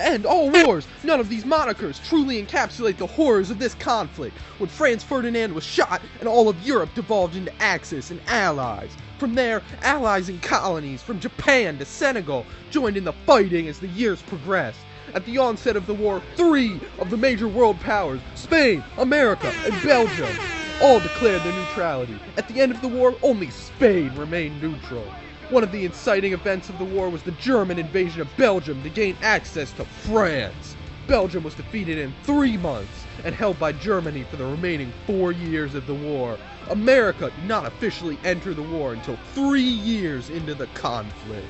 end all wars. None of these monikers truly encapsulate the horrors of this conflict, when Franz Ferdinand was shot and all of Europe devolved into Axis and Allies. From there, allies and colonies from Japan to Senegal joined in the fighting as the years progressed. At the onset of the war, 3 of the major world powers, Spain, America, and Belgium, all declared their neutrality. At the end of the war, only Spain remained neutral. One of the inciting events of the war was the German invasion of Belgium to gain access to France. Belgium was defeated in 3 months and held by Germany for the remaining 4 years of the war. America did not officially enter the war until 3 years into the conflict.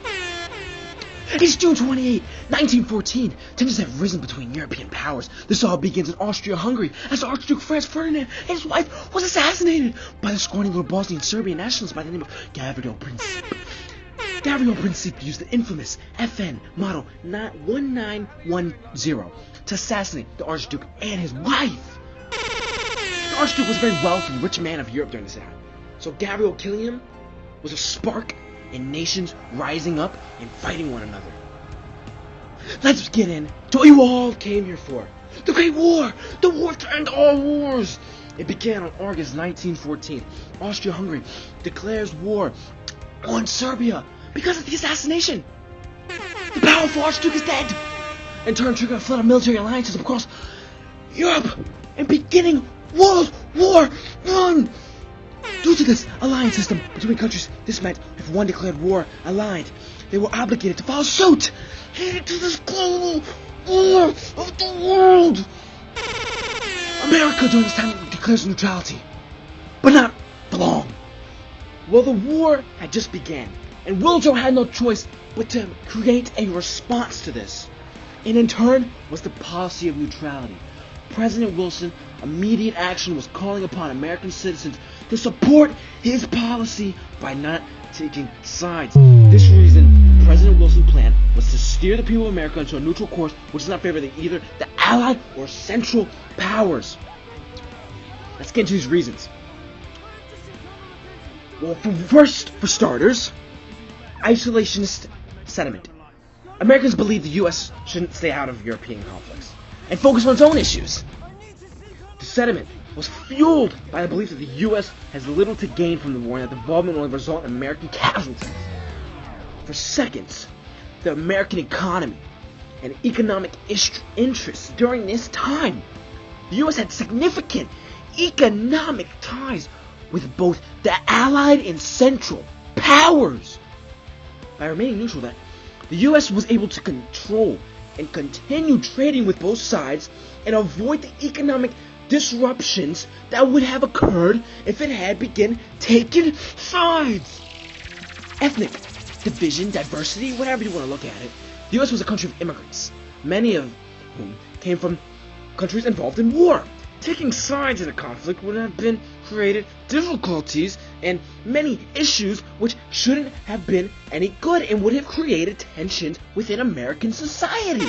It's June 28, 1914. Tensions have risen between European powers. This all begins in Austria-Hungary as Archduke Franz Ferdinand and his wife was assassinated by the scrawny little Bosnian Serbian nationalist by the name of Gavrilo Princip. Gavrilo Princip used the infamous FN Model 1910 to assassinate the Archduke and his wife. The Archduke was a very wealthy, rich man of Europe during this time, so Gavrilo killing him was a spark in nations rising up and fighting one another. Let's get in to what you all came here for. The Great War! The war to end all wars! It began on August 1914. Austria-Hungary declares war on Serbia because of the assassination. The powerful Archduke is dead! In turn, triggered a flood of military alliances across Europe and beginning World War I! Due to this alliance system between countries, this meant if one declared war allied, they were obligated to follow suit, leading to this global war of the world. America during this time declares neutrality, but not for long. Well, the war had just begun, and Woodrow had no choice but to create a response to this, and in turn was the policy of neutrality. President Wilson immediate action was calling upon American citizens to support his policy by not taking sides. This reason, President Wilson's plan was to steer the people of America into a neutral course which is not favoring either the Allied or Central powers. Let's get into these reasons. Well, for starters, isolationist sentiment. Americans believe the U.S. shouldn't stay out of European conflicts and focus on its own issues. The sentiment was fueled by the belief that the U.S. has little to gain from the war and that the involvement will result in American casualties. For seconds, the American economy and economic interests during this time, the U.S. had significant economic ties with both the Allied and Central powers. By remaining neutral, that the U.S. was able to control and continue trading with both sides and avoid the economic disruptions that would have occurred if it had begun taking sides. Ethnic division, diversity, whatever you want to look at it, the U.S. was a country of immigrants, many of whom came from countries involved in war. Taking sides in a conflict would have been created difficulties and many issues which shouldn't have been any good and would have created tensions within American society.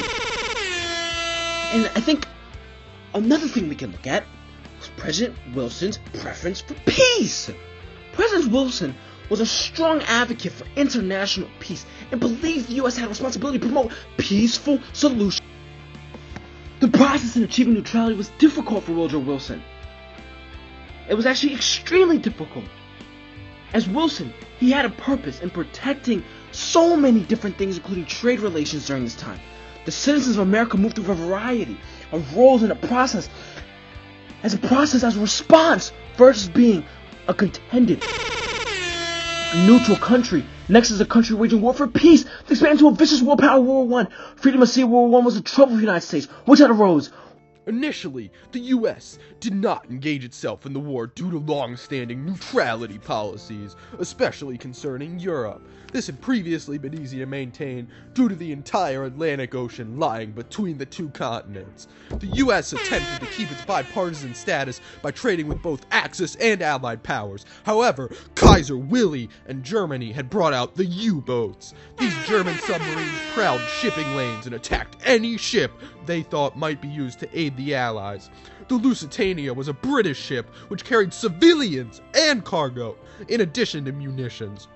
And I think another thing we can look at was President Wilson's preference for peace. President Wilson was a strong advocate for international peace and believed the U.S. had a responsibility to promote peaceful solutions. The process in achieving neutrality was difficult for Woodrow Wilson. It was actually extremely difficult. As Wilson, he had a purpose in protecting so many different things, including trade relations during this time. The citizens of America moved through a variety of roles in a process as a response versus being a contended neutral country. Next is a country waging war for peace to expand into a vicious world power World War I. Freedom of sea World War I was the trouble for the United States, which had arose. Initially, the U.S. did not engage itself in the war due to long-standing neutrality policies, especially concerning Europe. This had previously been easy to maintain due to the entire Atlantic Ocean lying between the two continents. The U.S. attempted to keep its bipartisan status by trading with both Axis and Allied powers. However, Kaiser Willy and Germany had brought out the U-boats. These German submarines prowled shipping lanes and attacked any ship they thought might be used to aid the Allies. The Lusitania was a British ship which carried civilians and cargo, in addition to munitions.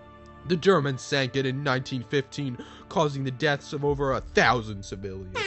The Germans sank it in 1915, causing the deaths of over 1,000 civilians.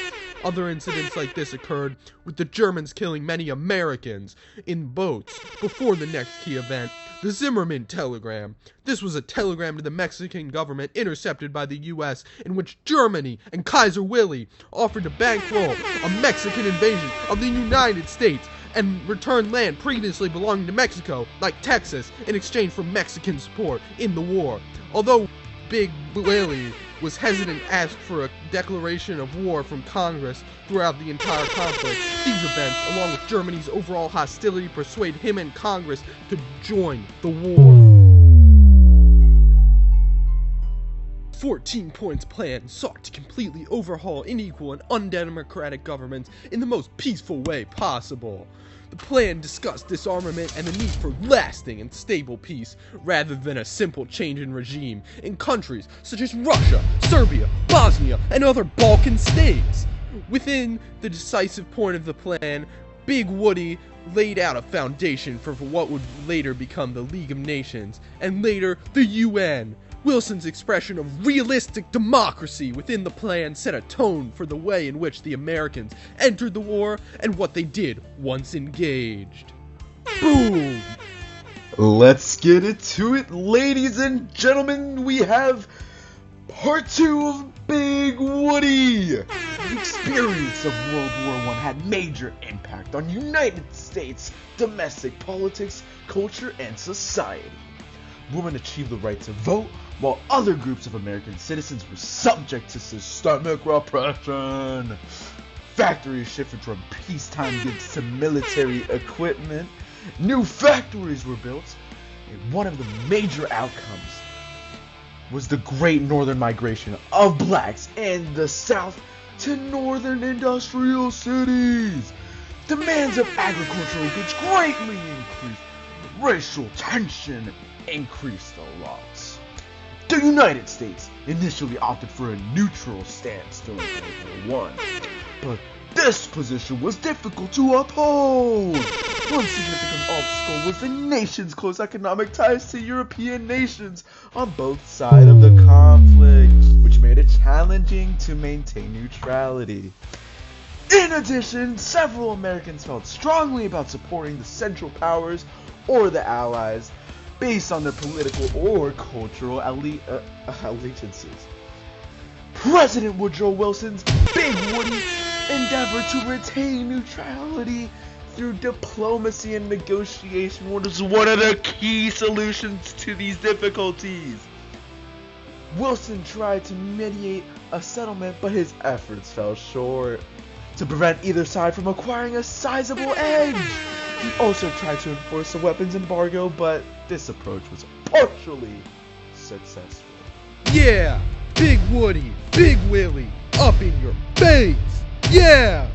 Other incidents like this occurred, with the Germans killing many Americans in boats before the next key event, the Zimmerman telegram. This was a telegram to the Mexican government intercepted by the U.S. in which Germany and Kaiser Willie offered to bankroll a Mexican invasion of the United States and return land previously belonging to Mexico, like Texas, in exchange for Mexican support in the war. Although Big Willie was hesitant to ask for a declaration of war from Congress throughout the entire conflict, these events, along with Germany's overall hostility, persuade him and Congress to join the war. 14 Points Plan sought to completely overhaul unequal and undemocratic governments in the most peaceful way possible. The plan discussed disarmament and the need for lasting and stable peace, rather than a simple change in regime in countries such as Russia, Serbia, Bosnia, and other Balkan states. Within the decisive point of the plan, Big Woody laid out a foundation for what would later become the League of Nations, and later the UN. Wilson's expression of realistic democracy within the plan set a tone for the way in which the Americans entered the war and what they did once engaged. Boom! Let's get into it, ladies and gentlemen. We have part 2 of Big Woody. The experience of World War I had major impact on United States domestic politics, culture, and society. Women achieved the right to vote, while other groups of American citizens were subject to systemic repression. Factories shifted from peacetime goods to military equipment. New factories were built, and one of the major outcomes was the Great Northern Migration of blacks in the South to northern industrial cities. Demands of agricultural goods greatly increased. Racial tension increased a lot. The United States initially opted for a neutral stance during World War I, but this position was difficult to uphold. One significant obstacle was the nation's close economic ties to European nations on both sides of the conflict, which made it challenging to maintain neutrality. In addition, several Americans felt strongly about supporting the Central Powers or the Allies based on their political or cultural allegiances. President Woodrow Wilson's Big Woody endeavored to retain neutrality through diplomacy and negotiation was one of the key solutions to these difficulties. Wilson tried to mediate a settlement, but his efforts fell short. To prevent either side from acquiring a sizable edge, he also tried to enforce a weapons embargo, but this approach was partially successful. Yeah! Big Woody, Big Willie, up in your face! Yeah!